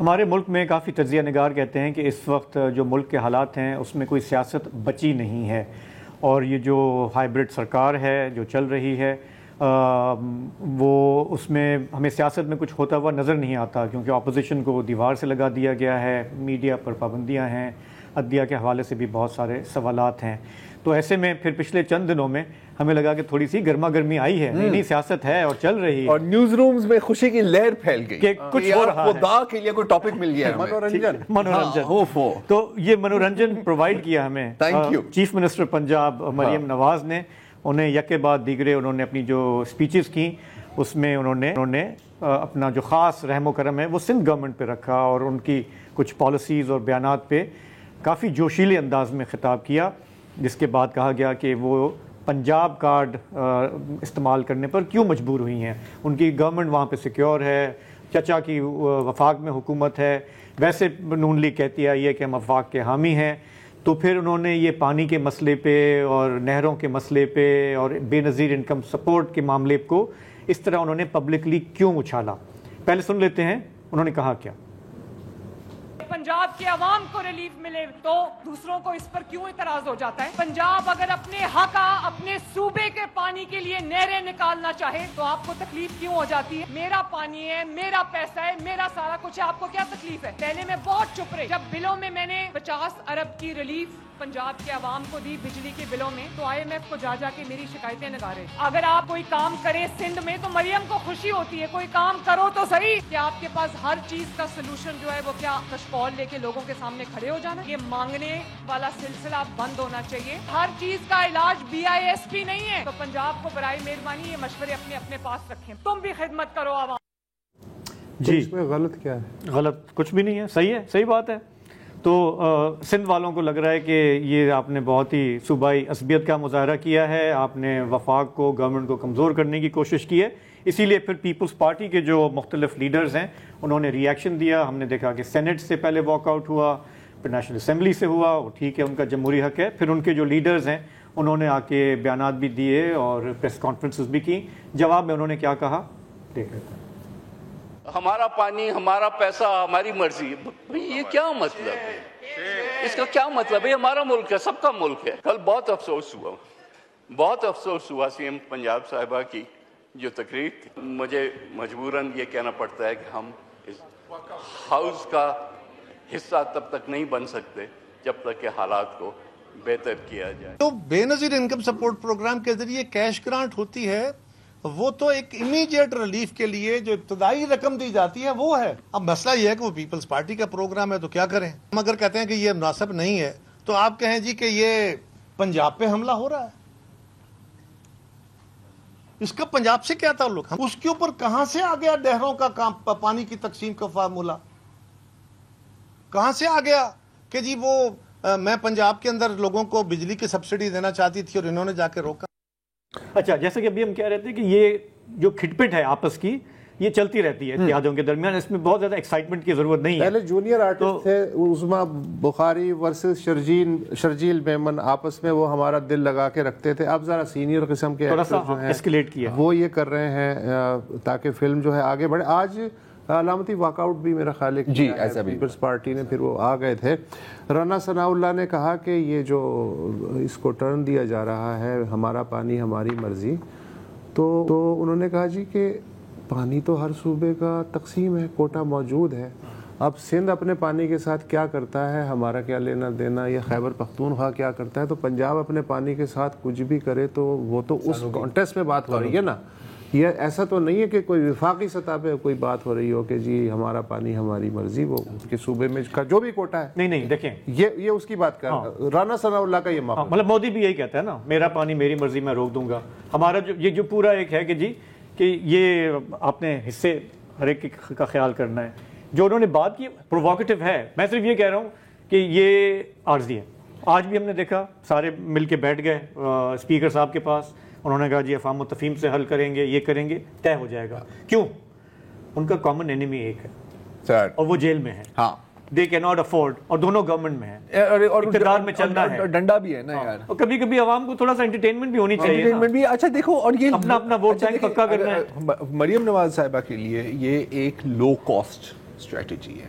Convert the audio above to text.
ہمارے ملک میں کافی تجزیہ نگار کہتے ہیں کہ اس وقت جو ملک کے حالات ہیں اس میں کوئی سیاست بچی نہیں ہے، اور یہ جو ہائیبرڈ سرکار ہے جو چل رہی ہے وہ اس میں ہمیں سیاست میں کچھ ہوتا ہوا نظر نہیں آتا، کیونکہ اپوزیشن کو دیوار سے لگا دیا گیا ہے، میڈیا پر پابندیاں ہیں، عدلیہ کے حوالے سے بھی بہت سارے سوالات ہیں۔ تو ایسے میں پھر پچھلے چند دنوں میں ہمیں لگا کہ تھوڑی سی گرما گرمی آئی ہے، نئی سیاست ہے اور چل رہی ہے، اور نیوز رومز میں خوشی کی لہر پھیل گئی کہ کچھ ہو رہا ہے، خدا کے لیے کوئی ٹاپک مل گیا، منورنجن۔ تو یہ منورنجن پرووائڈ کیا ہمیں چیف منسٹر پنجاب مریم نواز نے، انہیں یکے بعد دیگرے انہوں نے اپنی جو اسپیچز کی اس میں انہوں نے اپنا جو خاص رحم و کرم ہے وہ سندھ گورنمنٹ پہ رکھا، اور ان کی کچھ پالیسیز اور بیانات پہ کافی جوشیلے انداز میں خطاب کیا، جس کے بعد کہا گیا کہ وہ پنجاب کارڈ استعمال کرنے پر کیوں مجبور ہوئی ہیں، ان کی گورنمنٹ وہاں پہ سیکیور ہے، چچا کی وفاق میں حکومت ہے، ویسے نون لیگ کہتی آئی ہے کہ ہم وفاق کے حامی ہیں۔ تو پھر انہوں نے یہ پانی کے مسئلے پہ اور نہروں کے مسئلے پہ اور بے نظیر انکم سپورٹ کے معاملے کو اس طرح انہوں نے پبلکلی کیوں اچھالا، پہلے سن لیتے ہیں انہوں نے کہا کیا۔ پنجاب کے عوام کو ریلیف ملے تو دوسروں کو اس پر کیوں اعتراض ہو جاتا ہے؟ پنجاب اگر اپنے حق اپنے صوبے کے پانی کے لیے نہریں نکالنا چاہے تو آپ کو تکلیف کیوں ہو جاتی ہے؟ میرا پانی ہے، میرا پیسہ ہے، میرا سارا کچھ ہے، آپ کو کیا تکلیف ہے؟ پہلے میں بہت چپ رہی، جب بلوں میں نے 50 ارب کی ریلیف پنجاب کے عوام کو دی بجلی کے بلوں میں، تو IMF کو جا کے میری شکایتیں نگارے۔ اگر آپ کوئی کام کریں سندھ میں تو مریم کو خوشی ہوتی ہے، کوئی کام کرو تو صحیح، کہ آپ کے پاس ہر چیز کا سلوشن جو ہے وہ کیا کشکول لے کے لوگوں کے سامنے کھڑے ہو جانا؟ یہ مانگنے والا سلسلہ بند ہونا چاہیے۔ ہر چیز کا علاج BISP نہیں ہے، تو پنجاب کو برائے مہربانی یہ مشورے اپنے پاس رکھیں، تم بھی خدمت کرو عوام۔ جی اس میں غلط کیا ہے؟ غلط کچھ بھی نہیں ہے، صحیح ہے، صحیح بات ہے۔ تو سندھ والوں کو لگ رہا ہے کہ یہ آپ نے بہت ہی صوبائی عصبیت کا مظاہرہ کیا ہے، آپ نے وفاق کو، گورنمنٹ کو کمزور کرنے کی کوشش کی ہے، اسی لیے پھر پیپلز پارٹی کے جو مختلف لیڈرز ہیں انہوں نے ری ایکشن دیا۔ ہم نے دیکھا کہ سینٹ سے پہلے واک آؤٹ ہوا، پھر نیشنل اسمبلی سے ہوا، وہ ٹھیک ہے، ان کا جمہوری حق ہے، پھر ان کے جو لیڈرز ہیں انہوں نے آ کے بیانات بھی دیے اور پریس کانفرنسز بھی کی۔ جواب میں انہوں نے کیا کہا دیکھ لیتے ہیں۔ ہمارا پانی، ہمارا پیسہ، ہماری مرضی، یہ کیا مطلب ہے؟ اس کا کیا مطلب ہے؟ ہمارا ملک ہے، سب کا ملک ہے۔ کل بہت افسوس ہوا CM پنجاب صاحبہ کی جو تقریر تھی، مجھے مجبوراً یہ کہنا پڑتا ہے کہ ہم اس ہاؤس کا حصہ تب تک نہیں بن سکتے جب تک کہ حالات کو بہتر کیا جائے۔ تو بے نظیر انکم سپورٹ پروگرام کے ذریعے کیش گرانٹ ہوتی ہے، وہ تو ایک امیڈیٹ ریلیف کے لیے جو ابتدائی رقم دی جاتی ہے وہ ہے۔ اب مسئلہ یہ ہے کہ وہ پیپلز پارٹی کا پروگرام ہے تو کیا کریں؟ ہم اگر کہتے ہیں کہ یہ مناسب نہیں ہے تو آپ کہیں جی کہ یہ پنجاب پہ حملہ ہو رہا ہے، اس کا پنجاب سے کیا تعلق ہے؟ اس کے اوپر کہاں سے آ گیا نہروں کا کام، پانی کی تقسیم کا فارمولہ کہاں سے آ گیا کہ جی وہ میں پنجاب کے اندر لوگوں کو بجلی کی سبسڈی دینا چاہتی تھی اور انہوں نے جا کے روکا۔ اچھا، جیسے کہ ابھی ہم کہہ رہے تھے کہ یہ جو کھٹ پٹ ہے آپس کی یہ چلتی رہتی ہے اتحادوں کے درمیان، اس میں بہت زیادہ ایکسائٹمنٹ کی ضرورت نہیں ہے۔ پہلے جونیئر آرٹسٹ تھے، عظما بخاری ورسز شرجیل میمن، آپس میں وہ ہمارا دل لگا کے رکھتے تھے، اب ذرا سینئر قسم کے تھوڑا سا جو ہیں ایسکیلیٹ کیا وہ یہ کر رہے ہیں تاکہ فلم جو ہے آگے بڑھے۔ آج علامتی واک آؤٹ بھی میرا خیال ہے کہ جی ایسا بھی پیپلز پارٹی نے پھر وہ آ گئے تھے۔ رانا ثناء اللہ نے کہا کہ یہ جو اس کو ٹرن دیا جا رہا ہے ہمارا پانی ہماری مرضی، تو انہوں نے کہا جی کہ پانی تو ہر صوبے کا تقسیم ہے، کوٹا موجود ہے، اب سندھ اپنے پانی کے ساتھ کیا کرتا ہے ہمارا کیا لینا دینا، یا خیبر پختونخوا کیا کرتا ہے، تو پنجاب اپنے پانی کے ساتھ کچھ بھی کرے تو وہ تو اس کانٹیکسٹ میں بات ہو رہی ہے نا۔ یہ ایسا تو نہیں ہے کہ کوئی وفاقی سطح پہ کوئی بات ہو رہی ہو کہ جی ہمارا پانی ہماری مرضی، وہ کے صوبے میں کا جو بھی کوٹا ہے، نہیں دیکھیں یہ اس کی بات کر رانا ثناء اللہ کا یہ معاملہ، مطلب مودی بھی یہی کہتا ہے نا، میرا پانی میری مرضی میں روک دوں گا۔ ہمارا یہ جو پورا ایک ہے کہ جی کہ یہ آپ نے حصے ہر ایک کا خیال کرنا ہے۔ جو انہوں نے بات کی پروووکیٹو ہے، میں صرف یہ کہہ رہا ہوں کہ یہ عارضی ہے۔ آج بھی ہم نے دیکھا سارے مل کے بیٹھ گئے اسپیکر صاحب کے پاس، انہوں نے کہا جی افہام و تفہیم سے حل کریں گے، یہ کریں گے، طے ہو جائے گا۔ کیوں؟ ان کا کامن اینیمی ایک ہے اور وہ جیل میں ہے۔ ہاں، دے کی ناٹ افورڈ، اور دونوں گورنمنٹ میں ہیں، اقتدار میں چلنا ہے، ڈنڈا بھی ہے نا یار، اور کبھی کبھی عوام کو تھوڑا سا انٹرٹینمنٹ بھی ہونی چاہیے۔ اچھا دیکھو، اور یہ اپنا ووٹ بینک پکا کرنا ہے۔ مریم نواز صاحبہ کے لیے یہ ایک لو کاسٹ اسٹریٹجی ہے